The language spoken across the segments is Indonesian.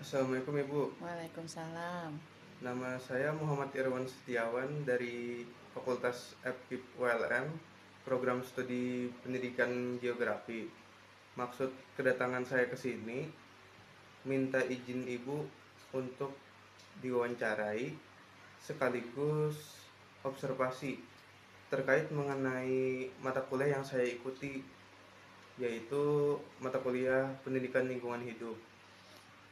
Assalamualaikum Ibu. Waalaikumsalam. Nama saya Muhammad Irwan Setiawan dari Fakultas FKIP ULM, Program Studi Pendidikan Geografi. Maksud kedatangan saya ke sini, minta izin Ibu untuk diwawancarai sekaligus observasi terkait mengenai mata kuliah yang saya ikuti, yaitu mata kuliah Pendidikan Lingkungan Hidup.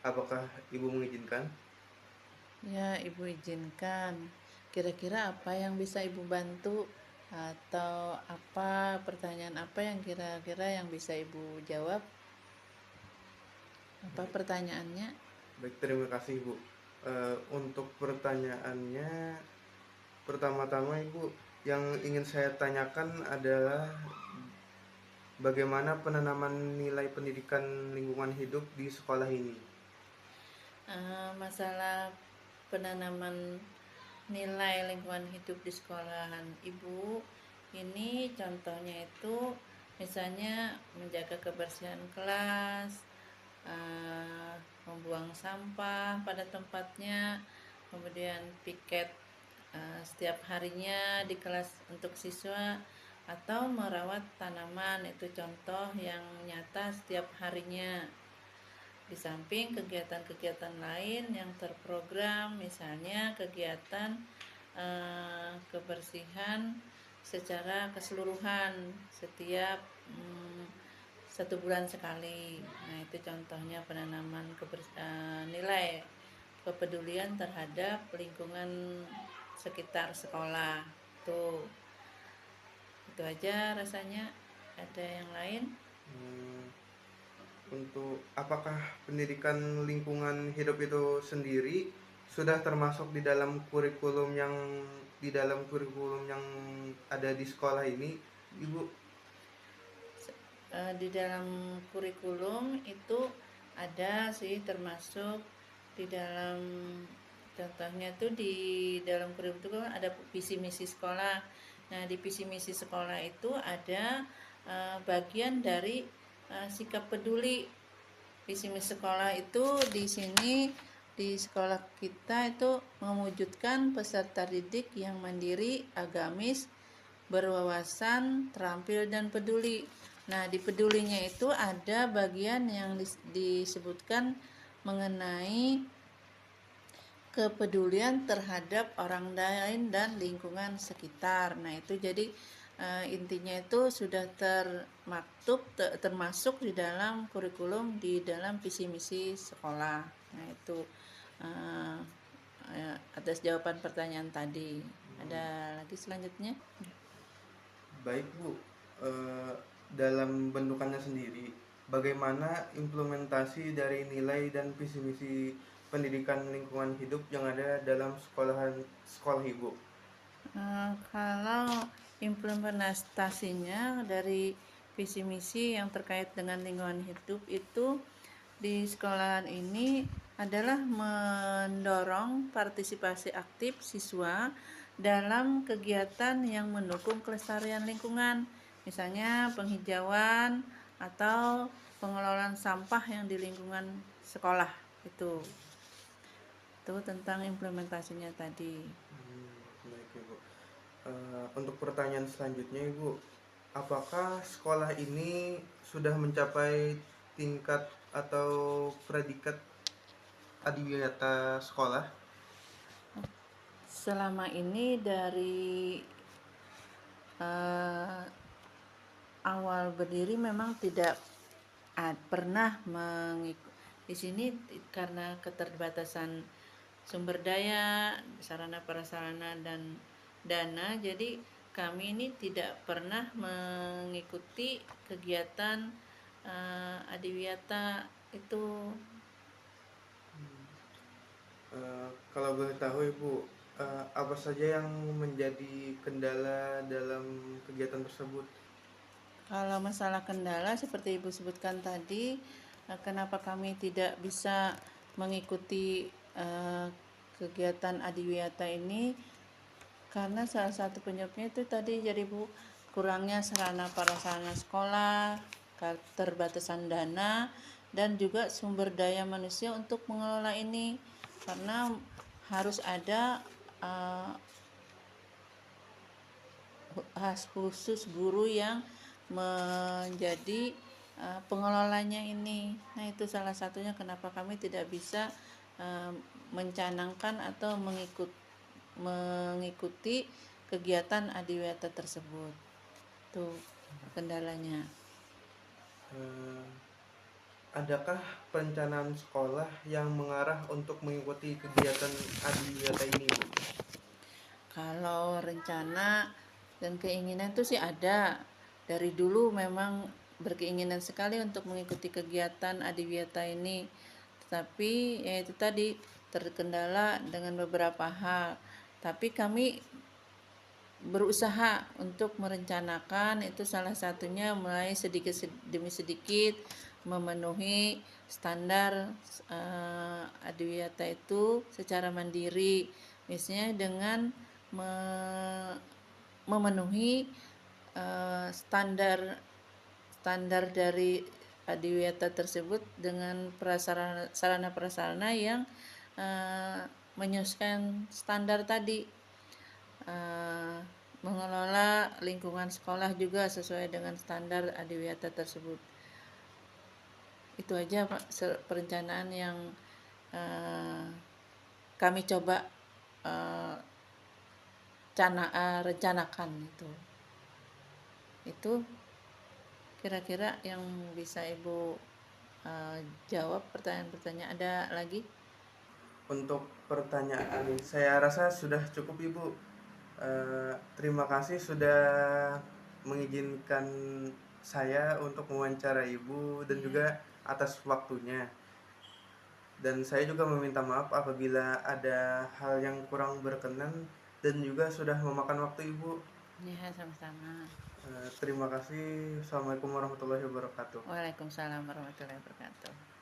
Apakah Ibu mengizinkan? Ya, Ibu izinkan. Kira-kira apa yang bisa Ibu bantu? Atau apa pertanyaan apa yang kira-kira yang bisa Ibu jawab? Apa pertanyaannya? Baik, terima kasih Ibu. Untuk pertanyaannya, pertama-tama Ibu, yang ingin saya tanyakan adalah bagaimana penanaman nilai pendidikan lingkungan hidup di sekolah ini. Masalah penanaman nilai lingkungan hidup di sekolahan Ibu, ini contohnya itu misalnya menjaga kebersihan kelas, membuang sampah pada tempatnya, kemudian piket setiap harinya di kelas untuk siswa, atau merawat tanaman. Itu contoh yang nyata setiap harinya. Di samping kegiatan-kegiatan lain yang terprogram, misalnya kegiatan kebersihan secara keseluruhan setiap 1 bulan sekali. Nah, itu contohnya penanaman nilai kepedulian terhadap lingkungan sekitar sekolah. Itu aja rasanya. Ada yang lain? Untuk apakah pendidikan lingkungan hidup itu sendiri sudah termasuk di dalam kurikulum yang ada di sekolah ini, Ibu? Di dalam kurikulum itu ada sih, termasuk di dalam, contohnya tuh di dalam kurikulum itu kan ada visi misi sekolah. Nah, di visi misi sekolah itu ada bagian dari sikap peduli. Visi misi sekolah itu di sini, di sekolah kita itu mewujudkan peserta didik yang mandiri, agamis, berwawasan, terampil, dan peduli. Nah, di pedulinya itu ada bagian yang disebutkan mengenai kepedulian terhadap orang lain dan lingkungan sekitar. Nah, itu jadi intinya itu sudah termasuk di dalam kurikulum, di dalam visi misi sekolah. Nah, itu atas jawaban pertanyaan tadi. Ada lagi selanjutnya? Baik Bu, dalam bentukannya sendiri, bagaimana implementasi dari nilai dan visi misi pendidikan lingkungan hidup yang ada dalam sekolah Ibu? Kalau implementasinya dari visi misi yang terkait dengan lingkungan hidup itu di sekolahan ini adalah mendorong partisipasi aktif siswa dalam kegiatan yang mendukung kelestarian lingkungan, misalnya penghijauan atau pengelolaan sampah yang di lingkungan sekolah. Itu tentang implementasinya tadi. Baik Ibu. Untuk pertanyaan selanjutnya Ibu, apakah sekolah ini sudah mencapai tingkat atau predikat adiwiyata sekolah? Selama ini dari awal berdiri memang tidak pernah di sini karena keterbatasan sumber daya, sarana prasarana, dan dana. Jadi kami ini tidak pernah mengikuti kegiatan adiwiyata itu. Kalau boleh tahu Ibu, apa saja yang menjadi kendala dalam kegiatan tersebut? Kalau masalah kendala seperti Ibu sebutkan tadi, kenapa kami tidak bisa mengikuti kegiatan adiwiyata ini, karena salah satu penyebabnya itu tadi, jadi Bu, kurangnya sarana prasarana sekolah, keterbatasan dana, dan juga sumber daya manusia untuk mengelola ini, karena harus ada khusus guru yang menjadi pengelolanya ini. Nah, itu salah satunya kenapa kami tidak bisa mencanangkan atau mengikuti kegiatan adiwiyata tersebut. Itu kendalanya. Eh, adakah perencanaan sekolah yang mengarah untuk mengikuti kegiatan adiwiyata ini, Bu? Kalau rencana dan keinginan itu sih ada. Dari dulu memang berkeinginan sekali untuk mengikuti kegiatan adiwiyata ini. Tetapi ya itu tadi, terkendala dengan beberapa hal. Tapi kami berusaha untuk merencanakan, itu salah satunya mulai sedikit demi sedikit memenuhi standar adiwiyata itu secara mandiri, misalnya dengan memenuhi standar dari adiwiyata tersebut dengan sarana prasarana yang menyesuaikan standar tadi. Mengelola lingkungan sekolah juga sesuai dengan standar adiwiyata tersebut. Itu aja Pak, perencanaan yang kami coba rencanakan itu kira-kira yang bisa Ibu jawab pertanyaan-pertanyaan. Ada lagi? Untuk pertanyaan saya rasa sudah cukup, Ibu. Terima kasih sudah mengizinkan saya untuk mewawancara Ibu dan juga atas waktunya. Dan saya juga meminta maaf apabila ada hal yang kurang berkenan dan juga sudah memakan waktu Ibu. Ya, sama-sama. Terima kasih. Assalamualaikum warahmatullahi wabarakatuh. Waalaikumsalam warahmatullahi wabarakatuh.